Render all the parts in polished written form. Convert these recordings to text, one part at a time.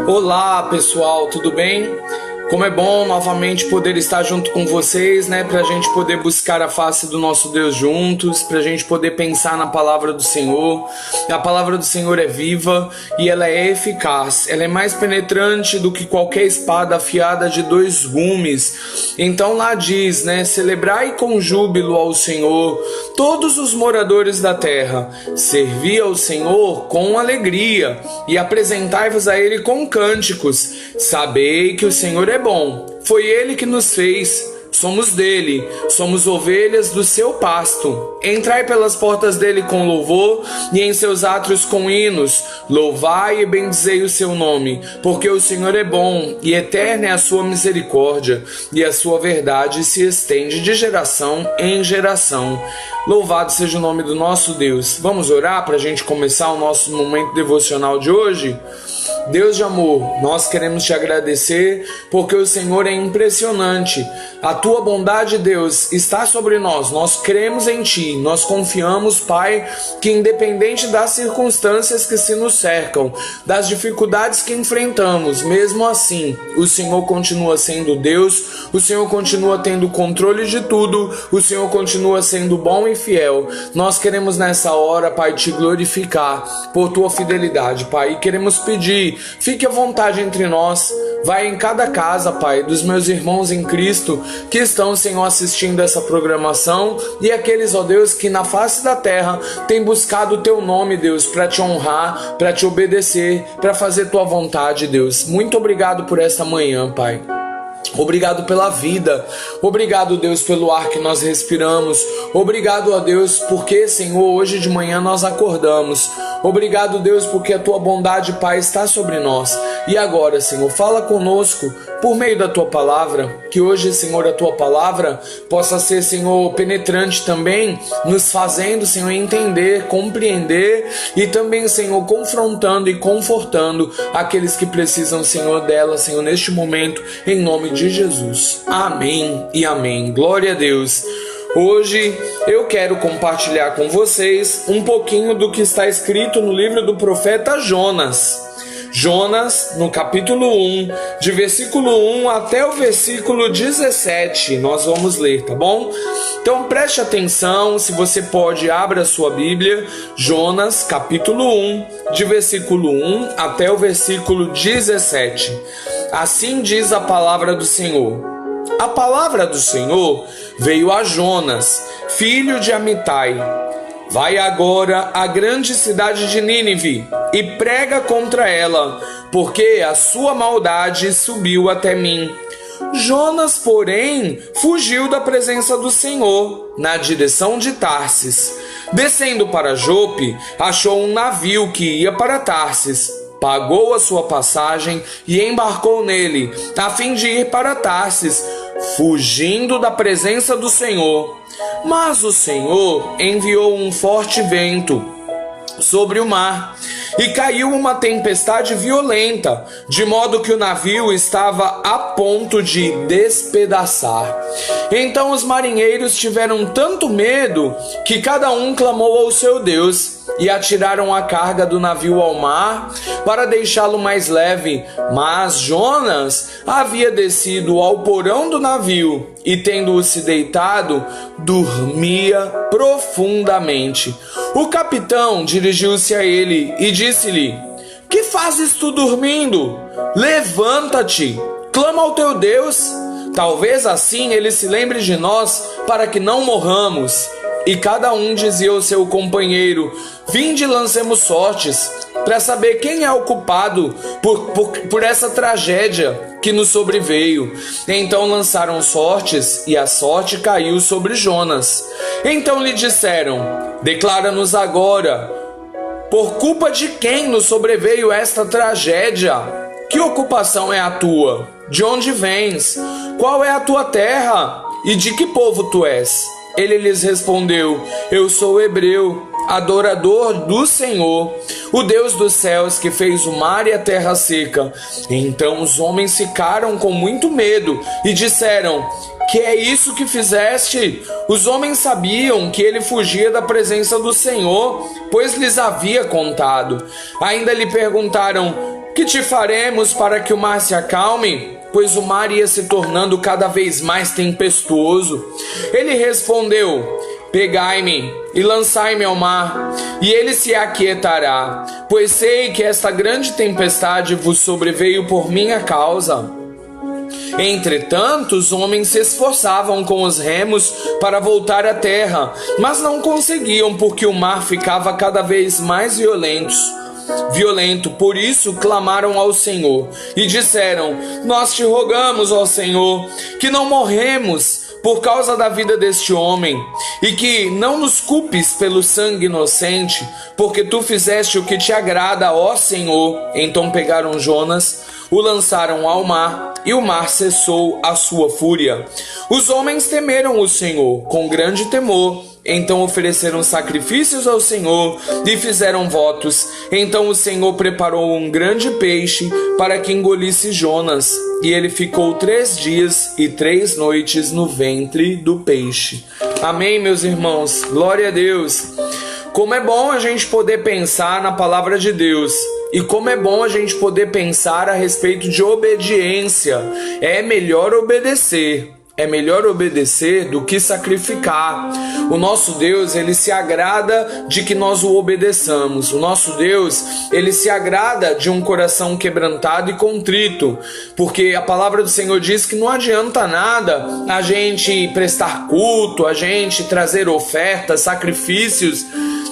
Olá pessoal, tudo bem? Como é bom novamente poder estar junto com vocês, né? Pra gente poder buscar a face do nosso Deus juntos, pra gente poder pensar na palavra do Senhor. A palavra do Senhor é viva e ela é eficaz. Ela é mais penetrante do que qualquer espada afiada de 2 gumes. Então lá diz, né? Celebrai com júbilo ao Senhor, todos os moradores da terra. Servi ao Senhor com alegria e apresentai-vos a Ele com cânticos. Sabei que o Senhor é bom, foi Ele que nos fez, somos dele, somos ovelhas do seu pasto. Entrai pelas portas dele com louvor e em seus átrios com hinos. Louvai e bendizei o seu nome, porque o Senhor é bom e eterna é a sua misericórdia, e a sua verdade se estende de geração em geração. Louvado seja o nome do nosso Deus. Vamos orar para a gente começar o nosso momento devocional de hoje? Deus de amor, nós queremos te agradecer porque o Senhor é impressionante. A tua bondade, Deus, está sobre nós. Nós cremos em ti. Nós confiamos, Pai, que independente das circunstâncias que se nos cercam, das dificuldades que enfrentamos, mesmo assim, o Senhor continua sendo Deus, o Senhor continua tendo controle de tudo, o Senhor continua sendo bom e fiel. Nós queremos nessa hora, Pai, te glorificar por tua fidelidade, Pai, e queremos pedir, fique à vontade entre nós, vai em cada casa, Pai, dos meus irmãos em Cristo que estão, Senhor, assistindo essa programação e aqueles, ó Deus, que na face da terra têm buscado o teu nome, Deus, para te honrar, para te obedecer, para fazer tua vontade, Deus. Muito obrigado por esta manhã, Pai. Obrigado pela vida, obrigado, Deus, pelo ar que nós respiramos, obrigado, ó Deus, porque, Senhor, hoje de manhã nós acordamos, obrigado, Deus, porque a tua bondade, Pai, está sobre nós. E agora, Senhor, fala conosco por meio da tua palavra, que hoje, Senhor, a tua palavra possa ser, Senhor, penetrante também, nos fazendo, Senhor, entender, compreender e também, Senhor, confrontando e confortando aqueles que precisam, Senhor, dela, Senhor, neste momento, em nome de Jesus. Amém e amém. Glória a Deus. Hoje eu quero compartilhar com vocês um pouquinho do que está escrito no livro do profeta Jonas. Jonas, no capítulo 1, de versículo 1 até o versículo 17, nós vamos ler, tá bom? Então preste atenção, se você pode, abra a sua Bíblia, Jonas, capítulo 1, de versículo 1 até o versículo 17. Assim diz a palavra do Senhor. A palavra do Senhor veio a Jonas, filho de Amitai. Vai agora à grande cidade de Nínive e prega contra ela, porque a sua maldade subiu até mim. Jonas, porém, fugiu da presença do Senhor na direção de Tarsis. Descendo para Jope, achou um navio que ia para Tarsis. Pagou a sua passagem e embarcou nele, a fim de ir para Tarsis, fugindo da presença do Senhor. Mas o Senhor enviou um forte vento sobre o mar, e caiu uma tempestade violenta, de modo que o navio estava a ponto de despedaçar. Então os marinheiros tiveram tanto medo que cada um clamou ao seu Deus, e atiraram a carga do navio ao mar para deixá-lo mais leve. Mas Jonas havia descido ao porão do navio e, tendo-se deitado, dormia profundamente. O capitão dirigiu-se a ele e disse-lhe: Que fazes tu dormindo? Levanta-te, clama ao teu Deus. Talvez assim ele se lembre de nós, para que não morramos. E cada um dizia ao seu companheiro: Vinde, lancemos sortes, para saber quem é o culpado por essa tragédia que nos sobreveio. Então lançaram sortes, e a sorte caiu sobre Jonas. Então lhe disseram: Declara-nos agora, por culpa de quem nos sobreveio esta tragédia? Que ocupação é a tua? De onde vens? Qual é a tua terra? E de que povo tu és? Ele lhes respondeu: Eu sou hebreu, adorador do Senhor, o Deus dos céus, que fez o mar e a terra seca. Então os homens ficaram com muito medo e disseram: Que é isso que fizeste? Os homens sabiam que ele fugia da presença do Senhor, pois lhes havia contado. Ainda lhe perguntaram: Que te faremos para que o mar se acalme? Pois o mar ia se tornando cada vez mais tempestuoso. Ele respondeu: pegai-me e lançai-me ao mar, e ele se aquietará, pois sei que esta grande tempestade vos sobreveio por minha causa. Entretanto, os homens se esforçavam com os remos para voltar à terra, mas não conseguiam, porque o mar ficava cada vez mais violento. Por isso clamaram ao Senhor e disseram: nós te rogamos, ó Senhor, que não morremos por causa da vida deste homem, e que não nos culpes pelo sangue inocente, porque tu fizeste o que te agrada, ó Senhor. Então pegaram Jonas, o lançaram ao mar, e o mar cessou a sua fúria. Os homens temeram o Senhor com grande temor. Então ofereceram sacrifícios ao Senhor e fizeram votos. Então o Senhor preparou um grande peixe para que engolisse Jonas, e ele ficou 3 dias e 3 noites no ventre do peixe. Amém, meus irmãos? Glória a Deus! Como é bom a gente poder pensar na palavra de Deus. E como é bom a gente poder pensar a respeito de obediência. É melhor obedecer. É melhor obedecer do que sacrificar. O nosso Deus, ele se agrada de que nós o obedeçamos. O nosso Deus, ele se agrada de um coração quebrantado e contrito. Porque a palavra do Senhor diz que não adianta nada a gente prestar culto, a gente trazer ofertas, sacrifícios.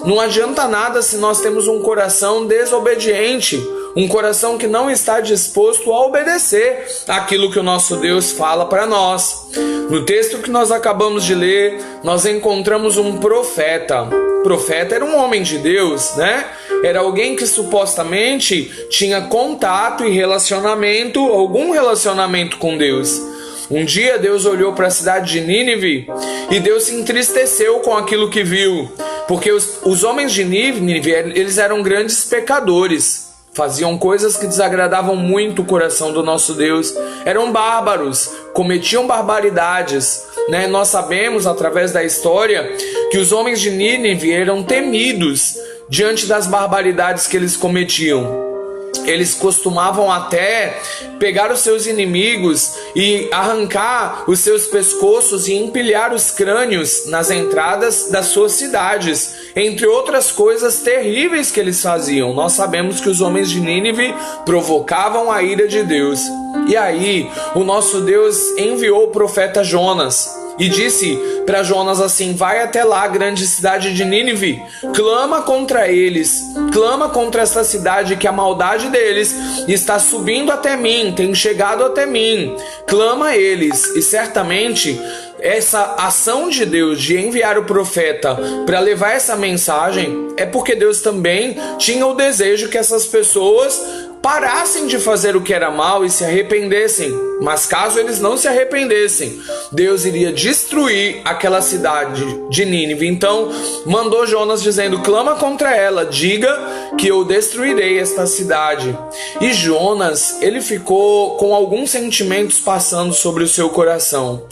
Não adianta nada se nós temos um coração desobediente, um coração que não está disposto a obedecer aquilo que o nosso Deus fala para nós. No texto que nós acabamos de ler, nós encontramos um profeta. O profeta era um homem de Deus, né? Era alguém que supostamente tinha contato e relacionamento, algum relacionamento com Deus. Um dia Deus olhou para a cidade de Nínive e Deus se entristeceu com aquilo que viu, porque os homens de Nínive, eles eram grandes pecadores, faziam coisas que desagradavam muito o coração do nosso Deus, eram bárbaros, cometiam barbaridades, né? Nós sabemos através da história que os homens de Nínive eram temidos diante das barbaridades que eles cometiam. Eles costumavam até pegar os seus inimigos e arrancar os seus pescoços e empilhar os crânios nas entradas das suas cidades, entre outras coisas terríveis que eles faziam. Nós sabemos que os homens de Nínive provocavam a ira de Deus. E aí, o nosso Deus enviou o profeta Jonas e disse para Jonas assim: vai até lá, a grande cidade de Nínive, clama contra eles, clama contra esta cidade, que a maldade deles está subindo até mim, tem chegado até mim, clama a eles. E certamente essa ação de Deus de enviar o profeta para levar essa mensagem é porque Deus também tinha o desejo que essas pessoas parassem de fazer o que era mal e se arrependessem. Mas caso eles não se arrependessem, Deus iria destruir aquela cidade de Nínive. Então mandou Jonas dizendo: clama contra ela, diga que eu destruirei esta cidade. E Jonas, ele ficou com alguns sentimentos passando sobre o seu coração.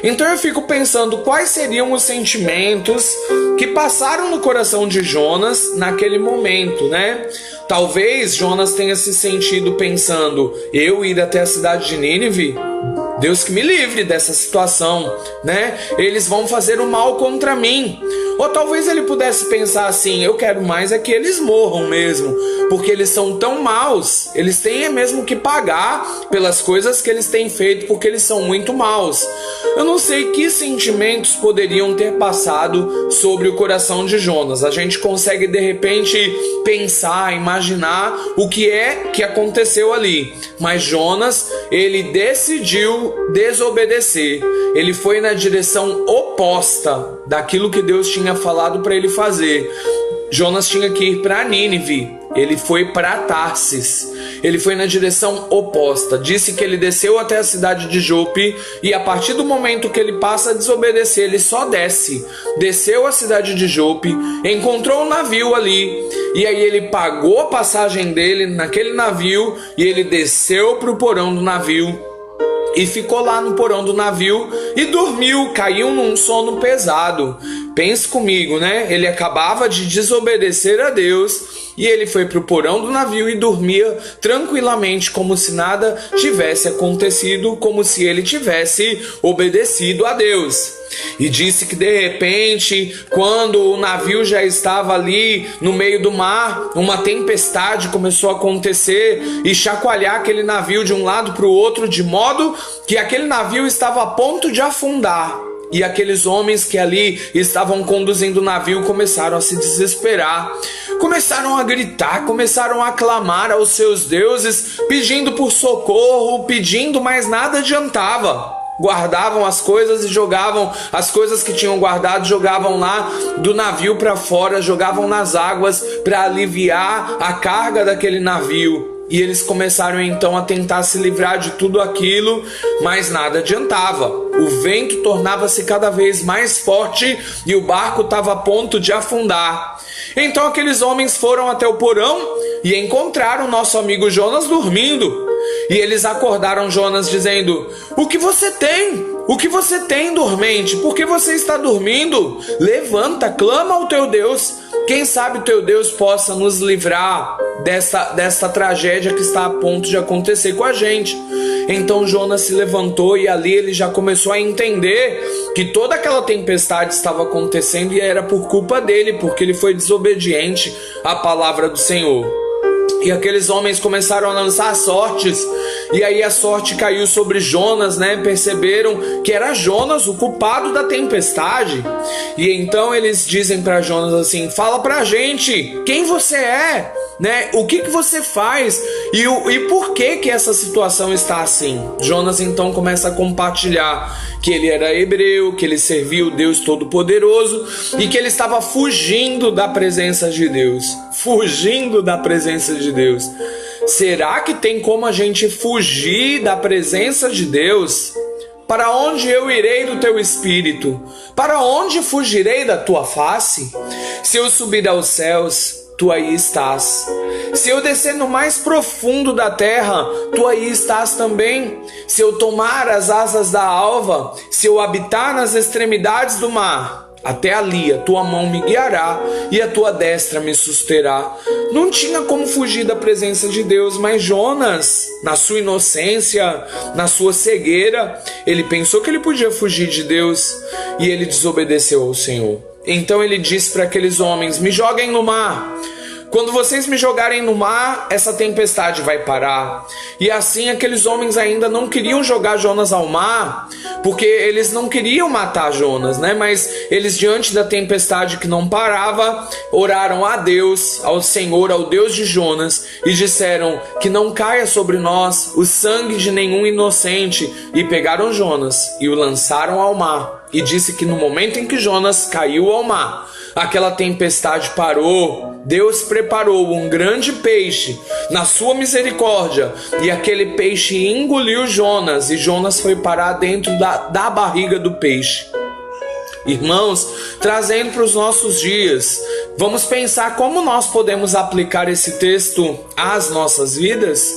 Então eu fico pensando quais seriam os sentimentos que passaram no coração de Jonas naquele momento, né? Talvez Jonas tenha se sentido pensando: eu ir até a cidade de Nínive? Deus que me livre dessa situação, né? Eles vão fazer o mal contra mim. Ou talvez ele pudesse pensar assim: eu quero mais é que eles morram mesmo, porque eles são tão maus, eles têm mesmo que pagar pelas coisas que eles têm feito, porque eles são muito maus. Eu não sei que sentimentos poderiam ter passado sobre o coração de Jonas. A gente consegue de repente pensar, imaginar o que é que aconteceu ali. Mas Jonas, ele decidiu desobedecer. Ele foi na direção oposta daquilo que Deus tinha falado para ele fazer. Jonas tinha que ir para Nínive, ele foi para Tarsis. Ele foi na direção oposta. Disse que ele desceu até a cidade de Jope, e a partir do momento que ele passa a desobedecer, ele só desce. Desceu a cidade de Jope, encontrou um navio ali, e aí ele pagou a passagem dele naquele navio, e ele desceu para o porão do navio e ficou lá no porão do navio e dormiu, caiu num sono pesado. Pense comigo, né? Ele acabava de desobedecer a Deus E ele foi para o porão do navio e dormia tranquilamente, como se nada tivesse acontecido, como se ele tivesse obedecido a Deus. E disse que de repente, quando o navio já estava ali no meio do mar, uma tempestade começou a acontecer e chacoalhar aquele navio de um lado para o outro, de modo que aquele navio estava a ponto de afundar. E aqueles homens que ali estavam conduzindo o navio começaram a se desesperar, começaram a gritar, começaram a clamar aos seus deuses, pedindo por socorro, pedindo, mas nada adiantava. Guardavam as coisas e jogavam as coisas que tinham guardado, jogavam lá do navio para fora, jogavam nas águas para aliviar a carga daquele navio. E eles começaram então a tentar se livrar de tudo aquilo, mas nada adiantava. O vento tornava-se cada vez mais forte e o barco estava a ponto de afundar. Então aqueles homens foram até o porão e encontraram nosso amigo Jonas dormindo. E eles acordaram Jonas dizendo: "O que você tem? O que você tem, dormente? Por que você está dormindo? Levanta, clama ao teu Deus. Quem sabe teu Deus possa nos livrar desta tragédia que está a ponto de acontecer com a gente." Então Jonas se levantou e ali ele já começou a entender que toda aquela tempestade estava acontecendo e era por culpa dele, porque ele foi desobediente à palavra do Senhor. E aqueles homens começaram a lançar sortes, e aí a sorte caiu sobre Jonas, né? Perceberam que era Jonas o culpado da tempestade. E então eles dizem para Jonas assim: "Fala pra gente, quem você é, né? O que você faz e por que essa situação está assim?" Jonas então começa a compartilhar que ele era hebreu, que ele servia o Deus Todo-Poderoso e que ele estava fugindo da presença de Deus. Fugindo da presença de Deus. Será que tem como a gente fugir da presença de Deus? Para onde eu irei do teu espírito? Para onde fugirei da tua face? Se eu subir aos céus, tu aí estás. Se eu descer no mais profundo da terra, tu aí estás também. Se eu tomar as asas da alva, se eu habitar nas extremidades do mar, até ali a tua mão me guiará e a tua destra me susterá. Não tinha como fugir da presença de Deus, mas Jonas, na sua inocência, na sua cegueira, ele pensou que ele podia fugir de Deus e ele desobedeceu ao Senhor. Então ele disse para aqueles homens: "Me joguem no mar. Quando vocês me jogarem no mar, essa tempestade vai parar." E assim aqueles homens ainda não queriam jogar Jonas ao mar, porque eles não queriam matar Jonas, né? Mas eles, diante da tempestade que não parava, oraram a Deus, ao Senhor, ao Deus de Jonas, e disseram: "Que não caia sobre nós o sangue de nenhum inocente." E pegaram Jonas e o lançaram ao mar. E disse que no momento em que Jonas caiu ao mar, aquela tempestade parou. Deus preparou um grande peixe na sua misericórdia, e aquele peixe engoliu Jonas, e Jonas foi parar dentro da barriga do peixe. Irmãos, trazendo para os nossos dias, vamos pensar como nós podemos aplicar esse texto às nossas vidas?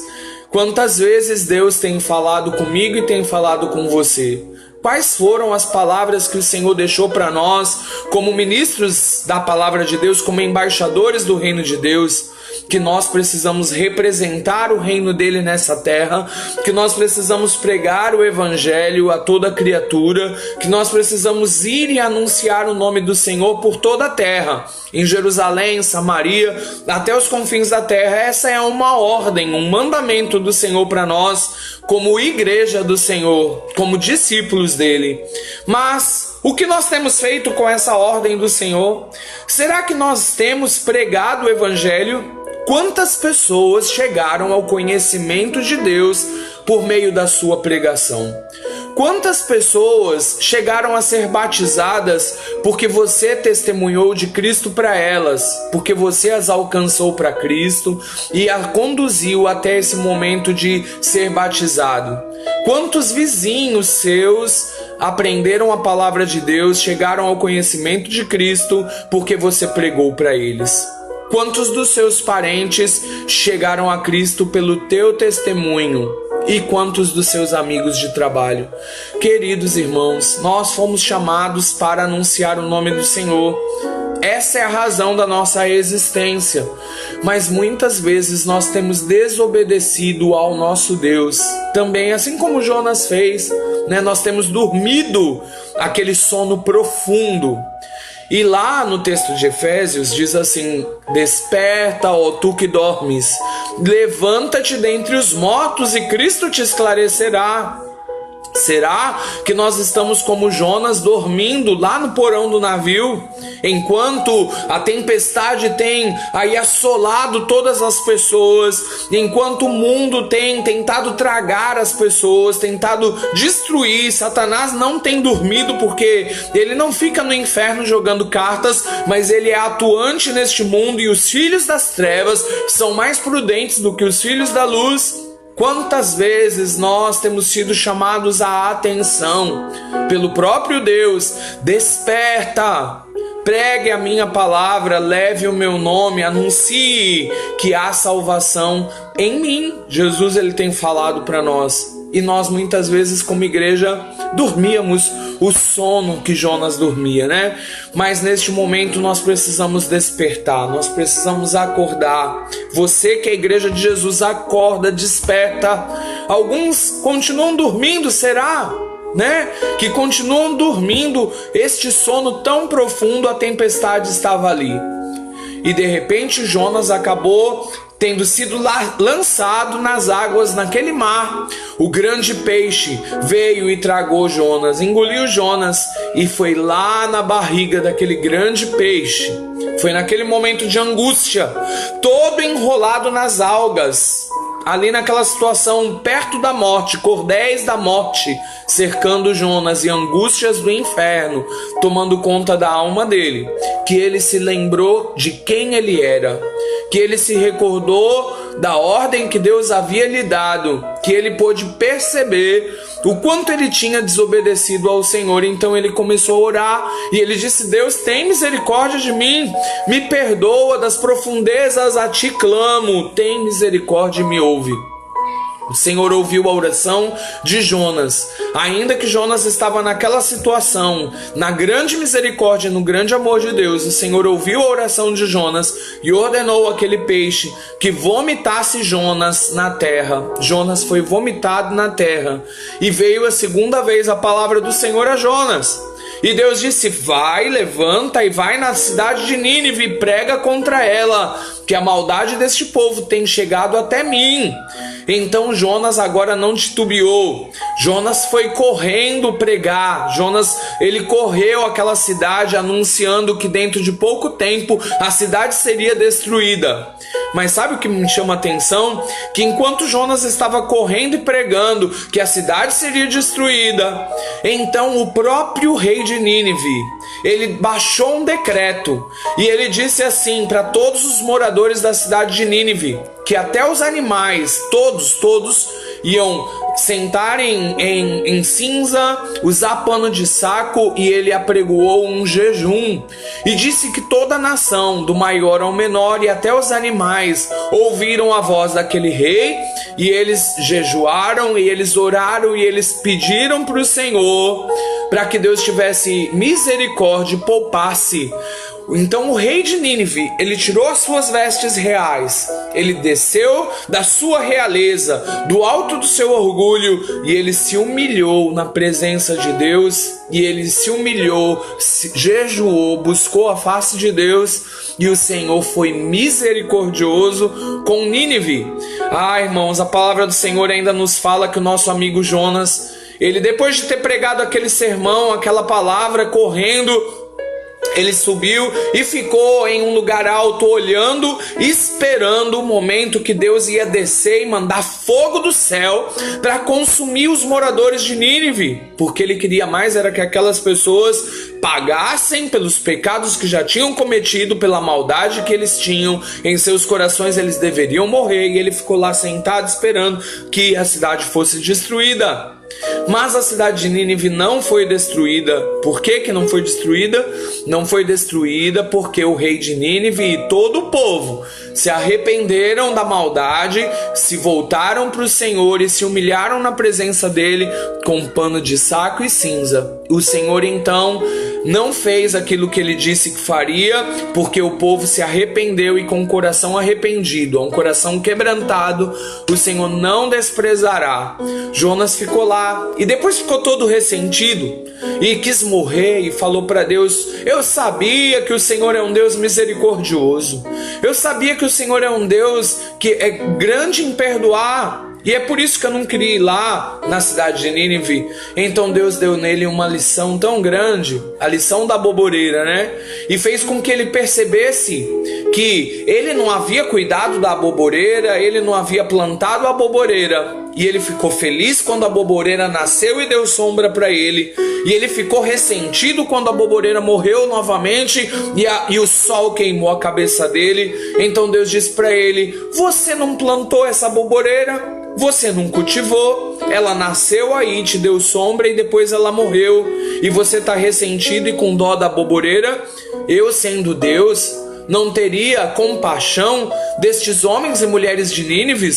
Quantas vezes Deus tem falado comigo e tem falado com você? Quais foram as palavras que o Senhor deixou para nós como ministros da palavra de Deus, como embaixadores do reino de Deus? Que nós precisamos representar o reino dele nessa terra, que nós precisamos pregar o evangelho a toda criatura, que nós precisamos ir e anunciar o nome do Senhor por toda a terra, em Jerusalém, Samaria, até os confins da terra. Essa é uma ordem, um mandamento do Senhor para nós, como igreja do Senhor, como discípulos dele. Mas o que nós temos feito com essa ordem do Senhor? Será que nós temos pregado o evangelho? Quantas pessoas chegaram ao conhecimento de Deus por meio da sua pregação? Quantas pessoas chegaram a ser batizadas porque você testemunhou de Cristo para elas, porque você as alcançou para Cristo e a conduziu até esse momento de ser batizado? Quantos vizinhos seus aprenderam a palavra de Deus, chegaram ao conhecimento de Cristo porque você pregou para eles? Quantos dos seus parentes chegaram a Cristo pelo teu testemunho? E quantos dos seus amigos de trabalho? Queridos irmãos, nós fomos chamados para anunciar o nome do Senhor. Essa é a razão da nossa existência. Mas muitas vezes nós temos desobedecido ao nosso Deus. Também, assim como Jonas fez, né? Nós temos dormido aquele sono profundo. E lá no texto de Efésios diz assim: desperta, ó tu que dormes, levanta-te dentre os mortos e Cristo te esclarecerá. Será que nós estamos como Jonas, dormindo lá no porão do navio, enquanto a tempestade tem aí assolado todas as pessoas, enquanto o mundo tem tentado tragar as pessoas, tentado destruir? Satanás não tem dormido, porque ele não fica no inferno jogando cartas, mas ele é atuante neste mundo, e os filhos das trevas são mais prudentes do que os filhos da luz. Quantas vezes nós temos sido chamados à atenção pelo próprio Deus: desperta, pregue a minha palavra, leve o meu nome, anuncie que há salvação em mim. Jesus, ele tem falado para nós. E nós muitas vezes, como igreja, dormíamos o sono que Jonas dormia, né? Mas neste momento nós precisamos despertar, nós precisamos acordar. Você que é a igreja de Jesus, acorda, desperta. Alguns continuam dormindo, será? Né? Que continuam dormindo este sono tão profundo, a tempestade estava ali. E de repente Jonas acabou tendo sido lançado nas águas, naquele mar. O grande peixe veio e tragou Jonas, engoliu Jonas, e foi lá na barriga daquele grande peixe. Foi naquele momento de angústia, todo enrolado nas algas, ali naquela situação perto da morte, cordéis da morte cercando Jonas e angústias do inferno tomando conta da alma dele, que ele se lembrou de quem ele era, que ele se recordou da ordem que Deus havia lhe dado, que ele pôde perceber o quanto ele tinha desobedecido ao Senhor. Então ele começou a orar e ele disse: Deus, tem misericórdia de mim, me perdoa, das profundezas a ti clamo, tem misericórdia e me ouve. O Senhor ouviu a oração de Jonas, ainda que Jonas estava naquela situação, na grande misericórdia, no grande amor de Deus. O Senhor ouviu a oração de Jonas e ordenou aquele peixe que vomitasse Jonas na terra. Jonas foi vomitado na terra, e veio a segunda vez a palavra do Senhor a Jonas. E Deus disse: vai, levanta e vai na cidade de Nínive e prega contra ela, que a maldade deste povo tem chegado até mim. Então Jonas agora não titubeou. Jonas foi correndo pregar. Jonas, ele correu àquela cidade anunciando que dentro de pouco tempo a cidade seria destruída. Mas sabe o que me chama a atenção? Que enquanto Jonas estava correndo e pregando que a cidade seria destruída, então o próprio rei de Nínive, ele baixou um decreto e ele disse assim para todos os moradores da cidade de Nínive, que até os animais, todos iam sentar em cinza, usar pano de saco, e ele apregoou um jejum. E disse que toda a nação, do maior ao menor, e até os animais, ouviram a voz daquele rei, e eles jejuaram, e eles oraram, e eles pediram para o Senhor, para que Deus tivesse misericórdia e poupasse. Então o rei de Nínive, ele tirou as suas vestes reais, ele desceu da sua realeza, do alto do seu orgulho, e ele se humilhou na presença de Deus, e ele se humilhou, jejuou, buscou a face de Deus, e o Senhor foi misericordioso com Nínive. Irmãos, a palavra do Senhor ainda nos fala que o nosso amigo Jonas, ele, depois de ter pregado aquele sermão, aquela palavra, correndo, ele subiu e ficou em um lugar alto, olhando, esperando o momento que Deus ia descer e mandar fogo do céu para consumir os moradores de Nínive, porque ele queria mais era que aquelas pessoas pagassem pelos pecados que já tinham cometido, pela maldade que eles tinham em seus corações. Eles deveriam morrer, e ele ficou lá sentado esperando que a cidade fosse destruída. Mas a cidade de Nínive não foi destruída. Por que não foi destruída? Não foi destruída porque o rei de Nínive e todo o povo se arrependeram da maldade, se voltaram para o Senhor e se humilharam na presença dele com pano de saco e cinza. O Senhor então não fez aquilo que ele disse que faria, porque o povo se arrependeu, e com o coração arrependido, um coração quebrantado, o Senhor não desprezará. Jonas ficou lá e depois ficou todo ressentido e quis morrer e falou para Deus: eu sabia que o Senhor é um Deus misericordioso, eu sabia que o Senhor é um Deus que é grande em perdoar, e é por isso que eu não queria ir lá na cidade de Nínive. Então Deus deu nele uma lição tão grande, a lição da boboreira, né? E fez com que ele percebesse que ele não havia cuidado da boboreira, ele não havia plantado a boboreira. E ele ficou feliz quando a boboreira nasceu e deu sombra para ele. E ele ficou ressentido quando a boboreira morreu novamente e o sol queimou a cabeça dele. Então Deus disse para ele: você não plantou essa boboreira? Você não cultivou, ela nasceu aí, te deu sombra e depois ela morreu. E você está ressentido e com dó da boboreira? Eu, sendo Deus, não teria compaixão destes homens e mulheres de Nínive,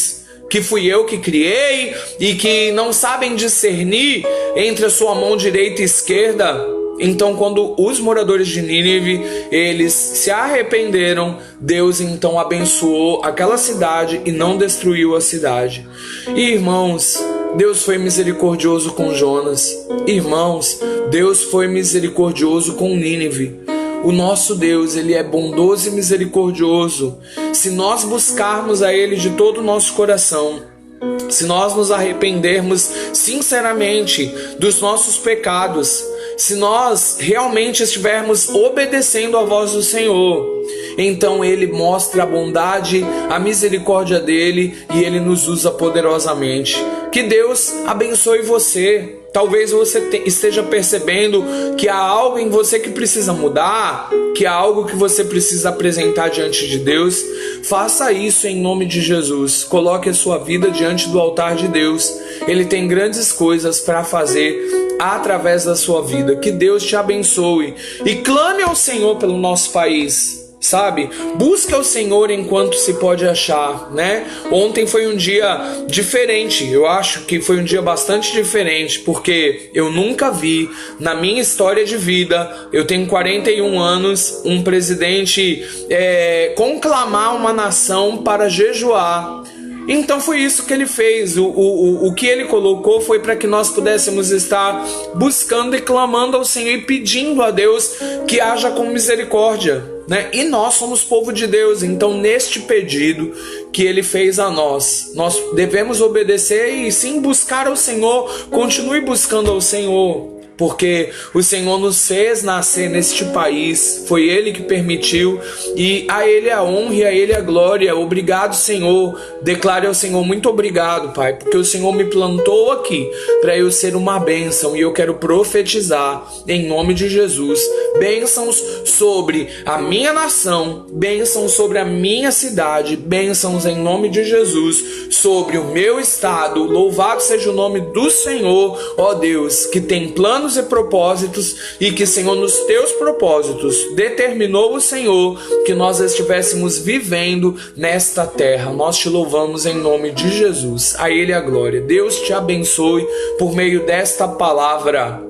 que fui eu que criei e que não sabem discernir entre a sua mão direita e esquerda? Então, quando os moradores de Nínive, eles se arrependeram, Deus então abençoou aquela cidade e não destruiu a cidade. E, irmãos, Deus foi misericordioso com Jonas. Irmãos, Deus foi misericordioso com Nínive. O nosso Deus, ele é bondoso e misericordioso. Se nós buscarmos a ele de todo o nosso coração, se nós nos arrependermos sinceramente dos nossos pecados, se nós realmente estivermos obedecendo à voz do Senhor, então Ele mostra a bondade, a misericórdia dEle, e Ele nos usa poderosamente. Que Deus abençoe você. Talvez você esteja percebendo que há algo em você que precisa mudar, que há algo que você precisa apresentar diante de Deus. Faça isso em nome de Jesus. Coloque a sua vida diante do altar de Deus. Ele tem grandes coisas para fazer através da sua vida. Que Deus te abençoe. E clame ao Senhor pelo nosso país. Sabe? Busca o Senhor enquanto se pode achar, né? Ontem foi um dia diferente. Eu acho que foi um dia bastante diferente, porque eu nunca vi na minha história de vida, eu tenho 41 anos, um presidente conclamar uma nação para jejuar. Então foi isso que ele fez. O que ele colocou foi para que nós pudéssemos estar buscando e clamando ao Senhor e pedindo a Deus que haja com misericórdia, né? E nós somos povo de Deus. Então, neste pedido que ele fez a nós devemos obedecer e sim buscar ao Senhor. Continue buscando ao Senhor, porque o Senhor nos fez nascer neste país, foi Ele que permitiu, e a Ele a honra e a Ele a glória. Obrigado, Senhor. Declare ao Senhor: muito obrigado, Pai, porque o Senhor me plantou aqui para eu ser uma bênção, e eu quero profetizar em nome de Jesus bênçãos sobre a minha nação, bênçãos sobre a minha cidade, bênçãos em nome de Jesus sobre o meu estado. Louvado seja o nome do Senhor, ó Deus, que tem planos e propósitos, e que, Senhor, nos teus propósitos determinou o Senhor que nós estivéssemos vivendo nesta terra. Nós te louvamos em nome de Jesus. A Ele a glória. Deus te abençoe por meio desta palavra.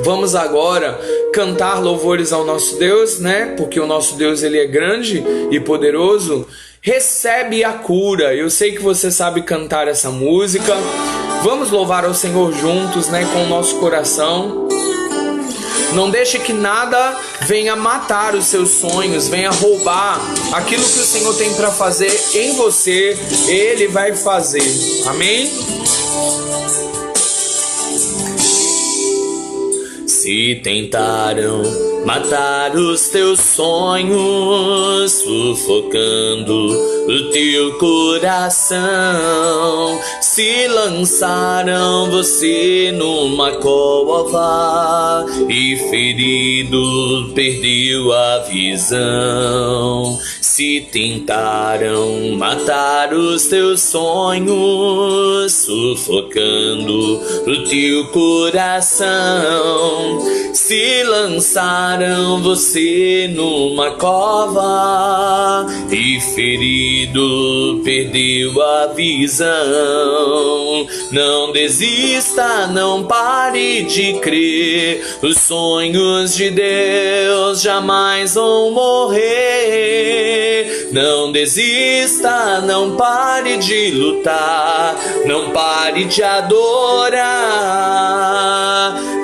Vamos agora cantar louvores ao nosso Deus, né? Porque o nosso Deus, ele é grande e poderoso. Recebe a cura. Eu sei que você sabe cantar essa música. Vamos louvar ao Senhor juntos, né? Com o nosso coração. Não deixe que nada venha matar os seus sonhos, venha roubar aquilo que o Senhor tem para fazer em você. Ele vai fazer. Amém? Se tentaram matar os teus sonhos, sufocando o teu coração, se lançaram você numa cova e ferido perdeu a visão. Se tentaram matar os teus sonhos, sufocando o teu coração, se lançaram você numa cova e ferido perdeu a visão, não desista, não pare de crer, os sonhos de Deus jamais vão morrer. Não desista, não pare de lutar, não pare de adorar.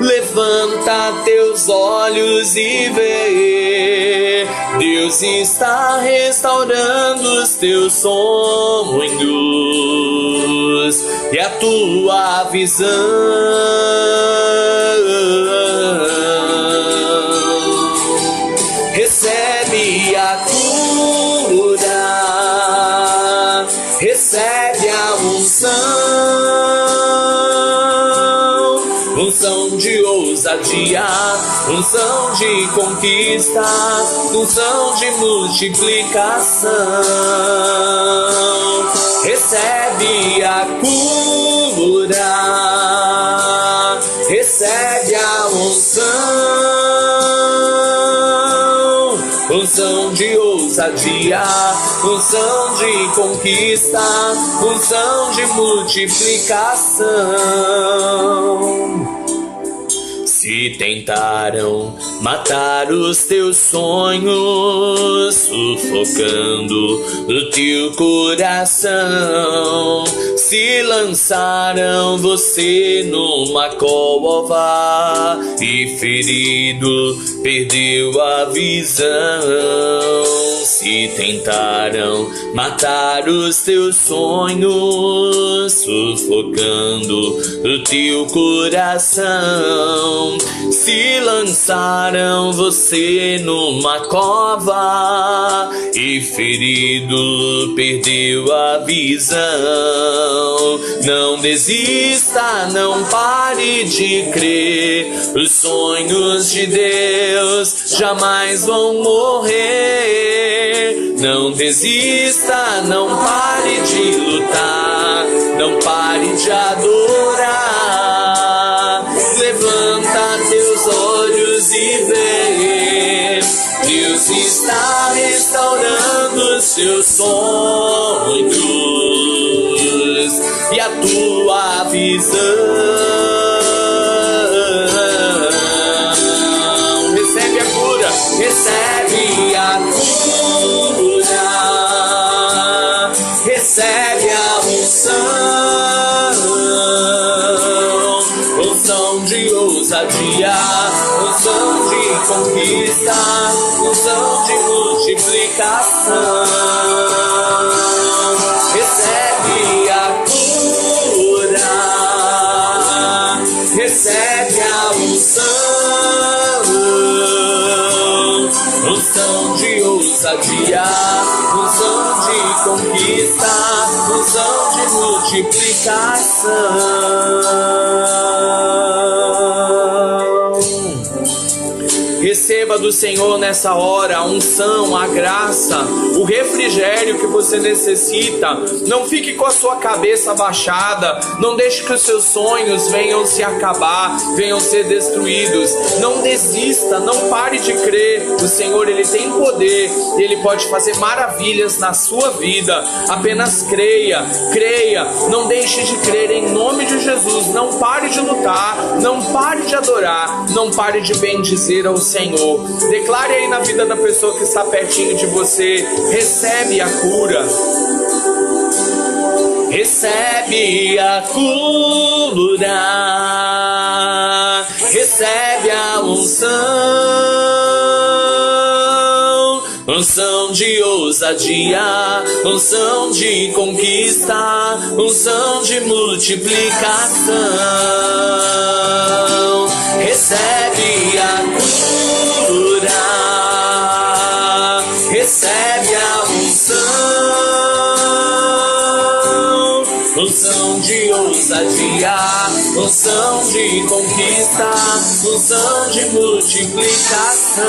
Levanta teus olhos e vê, Deus está restaurando os teus sonhos e a tua visão. Recebe a cura, recebe a unção de ousadia, unção de conquista, unção de multiplicação. Recebe a cura, recebe a unção de ousadia, unção de conquista, unção de multiplicação. Se tentaram matar os teus sonhos, sufocando o teu coração, se lançaram você numa cova e ferido perdeu a visão. Se tentaram matar os teus sonhos, sufocando o teu coração, se lançaram você numa cova e ferido perdeu a visão. Não desista, não pare de crer, os sonhos de Deus jamais vão morrer. Não desista, não pare de lutar, não pare de adorar. Levanta teus olhos e vê, Deus está restaurando os seus sonhos e a tua visão. Recebe a cura, recebe a cura, recebe a unção de ousadia, unção de conquista, unção de multiplicação. Recebe a cura, recebe a unção de ousadia, unção de conquista, unção de multiplicação. Receba do Senhor nessa hora a unção, a graça, o refrigério que você necessita. Não fique com a sua cabeça baixada. Não deixe que os seus sonhos venham se acabar, venham ser destruídos. Não desista, não pare de crer. O Senhor, Ele tem poder, Ele pode fazer maravilhas na sua vida. Apenas creia, creia. Não deixe de crer em nome de Jesus. Não pare de lutar, não pare de adorar, não pare de bendizer ao Senhor. Declare aí na vida da pessoa que está pertinho de você: recebe a cura, recebe a cura, recebe a unção de ousadia, unção de conquista, unção de multiplicação. Recebe a cura, recebe a unção de ousadia, unção de conquista, unção de multiplicação.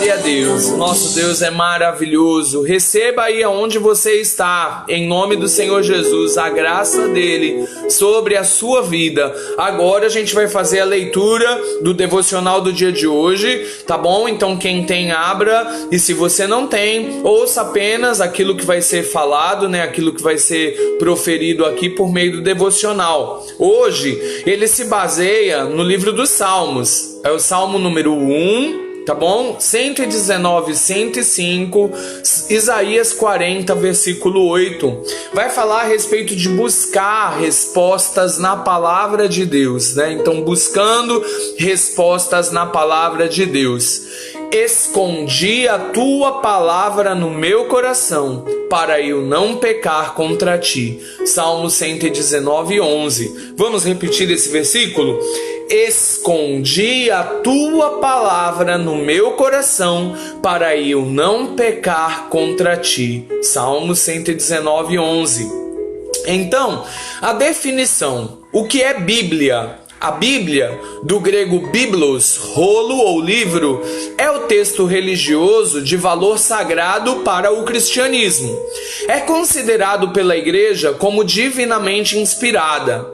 Glória a Deus, o nosso Deus é maravilhoso. Receba aí aonde você está, em nome do Senhor Jesus, a graça dele sobre a sua vida. Agora a gente vai fazer a leitura do devocional do dia de hoje, tá bom? Então quem tem, abra, e se você não tem, ouça apenas aquilo que vai ser falado, né? Aquilo que vai ser proferido aqui por meio do devocional. Hoje ele se baseia no livro dos Salmos, é o Salmo número 1, tá bom? 119, 105, Isaías 40, versículo 8. Vai falar a respeito de buscar respostas na palavra de Deus, né? Então, buscando respostas na palavra de Deus. Escondi a tua palavra no meu coração, para eu não pecar contra ti. Salmo 119, 11. Vamos repetir esse versículo? Escondi a tua palavra no meu coração, para eu não pecar contra ti. Salmo 119, 11. Então, a definição. O que é Bíblia? A Bíblia, do grego biblos, rolo ou livro, é o texto religioso de valor sagrado para o cristianismo. É considerado pela Igreja como divinamente inspirada.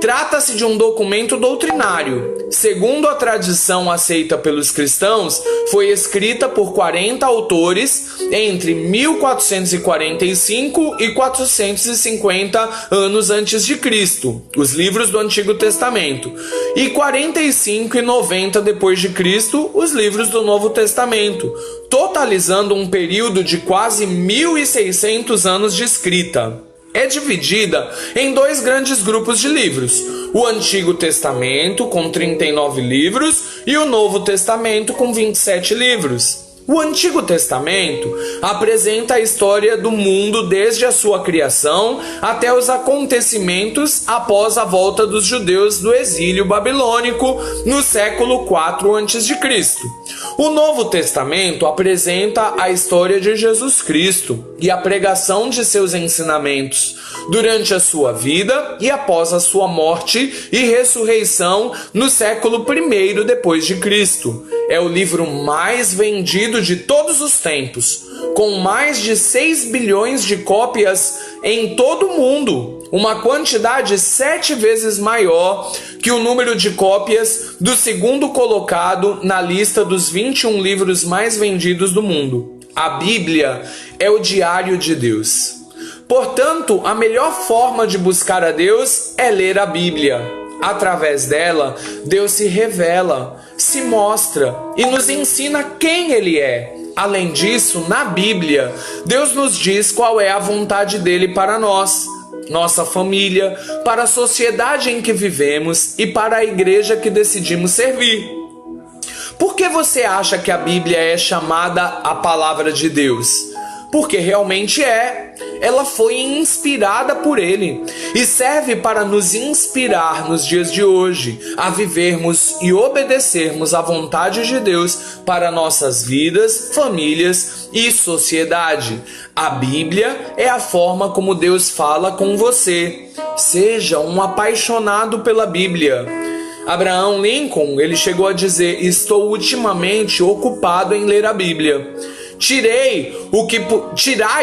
Trata-se de um documento doutrinário. Segundo a tradição aceita pelos cristãos, foi escrita por 40 autores entre 1445 e 450 anos antes de Cristo, os livros do Antigo Testamento, e 45 e 90 depois de Cristo, os livros do Novo Testamento, totalizando um período de quase 1.600 anos de escrita. É dividida em dois grandes grupos de livros: o Antigo Testamento, com 39 livros, e o Novo Testamento, com 27 livros. O Antigo Testamento apresenta a história do mundo desde a sua criação até os acontecimentos após a volta dos judeus do exílio babilônico no século IV a.C. O Novo Testamento apresenta a história de Jesus Cristo e a pregação de seus ensinamentos durante a sua vida e após a sua morte e ressurreição no século I depois de Cristo. É o livro mais vendido de todos os tempos, com mais de 6 bilhões de cópias em todo o mundo, uma quantidade 7 vezes maior que o número de cópias do segundo colocado na lista dos 21 livros mais vendidos do mundo. A Bíblia é o diário de Deus. Portanto, a melhor forma de buscar a Deus é ler a Bíblia. Através dela, Deus se revela, se mostra e nos ensina quem Ele é. Além disso, na Bíblia, Deus nos diz qual é a vontade dele para nós, nossa família, para a sociedade em que vivemos e para a igreja que decidimos servir. Por que você acha que a Bíblia é chamada a palavra de Deus? Porque realmente é. Ela foi inspirada por Ele e serve para nos inspirar nos dias de hoje a vivermos e obedecermos à vontade de Deus para nossas vidas, famílias e sociedade. A Bíblia é a forma como Deus fala com você. Seja um apaixonado pela Bíblia. Abraham Lincoln, ele chegou a dizer: estou ultimamente ocupado em ler a Bíblia. Tirai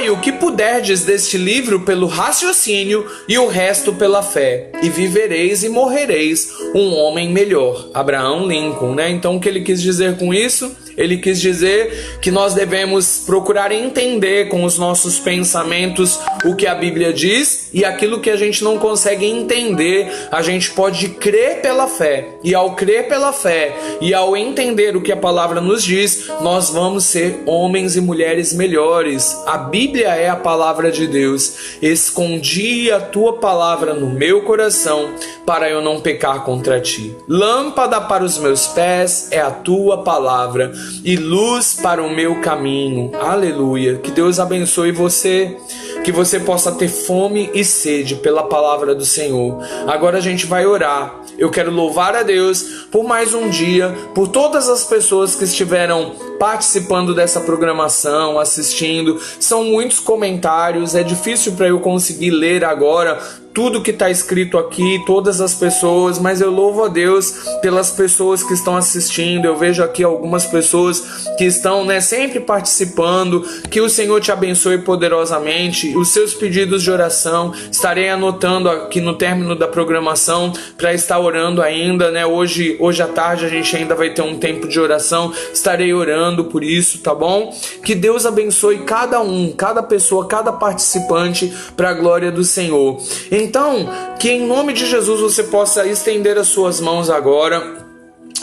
o que puderdes deste livro pelo raciocínio e o resto pela fé, e vivereis e morrereis um homem melhor. Abraham Lincoln, né? Então o que ele quis dizer com isso? Ele quis dizer que nós devemos procurar entender com os nossos pensamentos o que a Bíblia diz, e aquilo que a gente não consegue entender, a gente pode crer pela fé. E ao crer pela fé e ao entender o que a palavra nos diz, nós vamos ser homens e mulheres melhores. A Bíblia é a palavra de Deus. Escondi a tua palavra no meu coração, para eu não pecar contra ti. Lâmpada para os meus pés é a tua palavra, e luz para o meu caminho. Aleluia. Que Deus abençoe você, que você possa ter fome e sede pela palavra do Senhor. Agora a gente vai orar. Eu quero louvar a Deus por mais um dia, por todas as pessoas que estiveram participando dessa programação, assistindo. São muitos comentários, é difícil para eu conseguir ler agora tudo que está escrito aqui, todas as pessoas, mas eu louvo a Deus pelas pessoas que estão assistindo. Eu vejo aqui algumas pessoas que estão, sempre participando. Que o Senhor te abençoe poderosamente. Os seus pedidos de oração estarei anotando aqui no término da programação para estar orando ainda, Hoje à tarde a gente ainda vai ter um tempo de oração. Estarei orando por isso, tá bom? Que Deus abençoe cada pessoa, cada participante para a glória do Senhor. Então, que em nome de Jesus você possa estender as suas mãos agora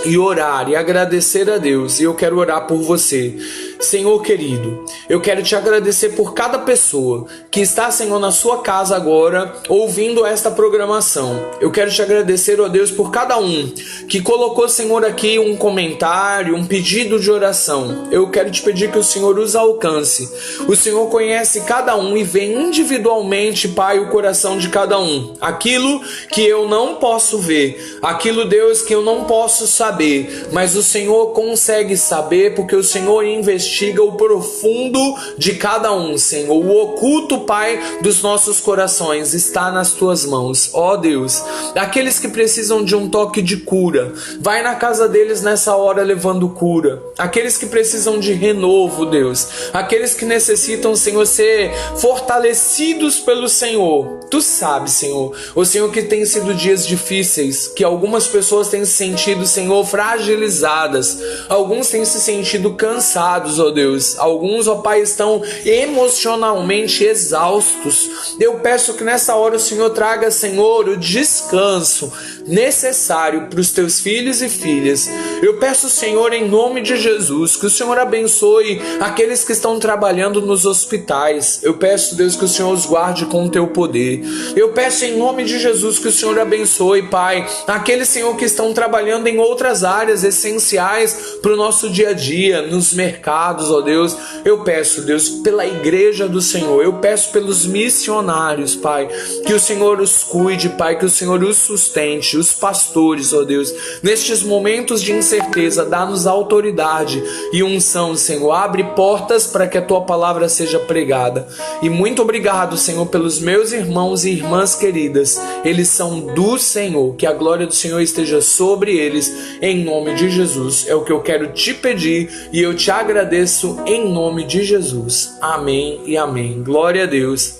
e orar e agradecer a Deus. E eu quero orar por você. Senhor querido, eu quero te agradecer por cada pessoa que está, Senhor, na sua casa agora, ouvindo esta programação. Eu quero te agradecer, ó Deus, por cada um que colocou, Senhor, aqui um comentário, um pedido de oração. Eu quero te pedir que o Senhor os alcance. O Senhor conhece cada um e vê individualmente, Pai, o coração de cada um. Aquilo que eu não posso ver, aquilo, Deus, que eu não posso saber, mas o Senhor consegue saber, porque o Senhor investiga o profundo de cada um, Senhor. O oculto, Pai, dos nossos corações está nas tuas mãos, ó Deus. Aqueles que precisam de um toque de cura, vai na casa deles nessa hora levando cura. Aqueles que precisam de renovo, Deus. Aqueles que necessitam, Senhor, ser fortalecidos pelo Senhor. Tu sabes, Senhor, o Senhor, que tem sido dias difíceis, que algumas pessoas têm se sentido, Senhor, fragilizadas. Alguns têm se sentido cansados, ó Deus. Alguns, ó Pai, estão emocionalmente exaustos. Eu peço que nessa hora o Senhor traga, Senhor, o descanso necessário para os teus filhos e filhas. Eu peço, Senhor, em nome de Jesus, que o Senhor abençoe aqueles que estão trabalhando nos hospitais. Eu peço, Deus, que o Senhor os guarde com o teu poder. Eu peço em nome de Jesus que o Senhor abençoe, Pai, aqueles, Senhor, que estão trabalhando em outras áreas essenciais para o nosso dia a dia, nos mercados, ó Deus. Eu peço, Deus, pela igreja do Senhor. Eu peço pelos missionários, Pai, que o Senhor os cuide, Pai, que o Senhor os sustente, os pastores, ó Deus. Nestes momentos de incerteza, dá-nos autoridade e unção, Senhor. Abre portas para que a tua palavra seja pregada. E muito obrigado, Senhor, pelos meus irmãos e irmãs queridas. Eles são do Senhor. Que a glória do Senhor esteja sobre eles, em nome de Jesus. É o que eu quero te pedir e eu te agradeço em nome de Jesus. Amém e amém. Glória a Deus.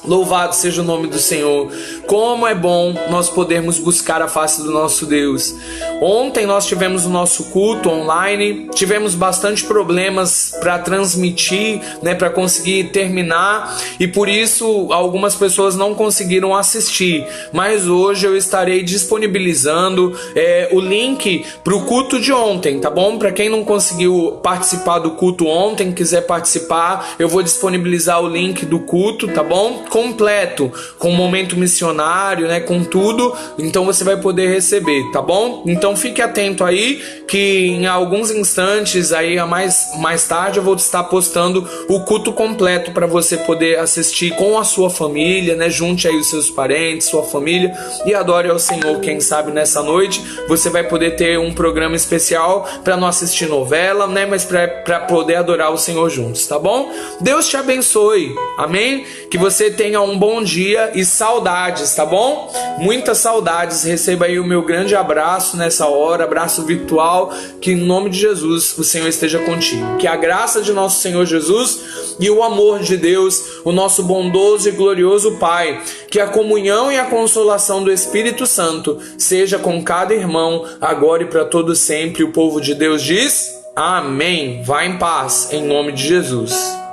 Louvado seja o nome do Senhor. Como é bom nós podermos buscar a face do nosso Deus. Ontem nós tivemos o nosso culto online, tivemos bastante problemas para transmitir, para conseguir terminar, e por isso algumas pessoas não conseguiram assistir, mas hoje eu estarei disponibilizando o link para o culto de ontem, tá bom? Para quem não conseguiu participar do culto ontem, quiser participar, eu vou disponibilizar o link do culto, tá bom? Completo, com momento missionário, com tudo, então você vai poder receber, tá bom? Então fique atento aí, que em alguns instantes aí, mais tarde, eu vou estar postando o culto completo para você poder assistir com a sua família, junte aí os seus parentes, sua família, e adore ao Senhor. Quem sabe nessa noite você vai poder ter um programa especial para não assistir novela, mas para poder adorar o Senhor juntos, tá bom? Deus te abençoe, amém? Que você tenha um bom dia e saudades, tá bom? Muitas saudades. Receba aí o meu grande abraço nessa hora, abraço virtual. Que em nome de Jesus o Senhor esteja contigo. Que a graça de nosso Senhor Jesus e o amor de Deus, o nosso bondoso e glorioso Pai, que a comunhão e a consolação do Espírito Santo seja com cada irmão, agora e para todo sempre. O povo de Deus diz: amém. Vá em paz, em nome de Jesus.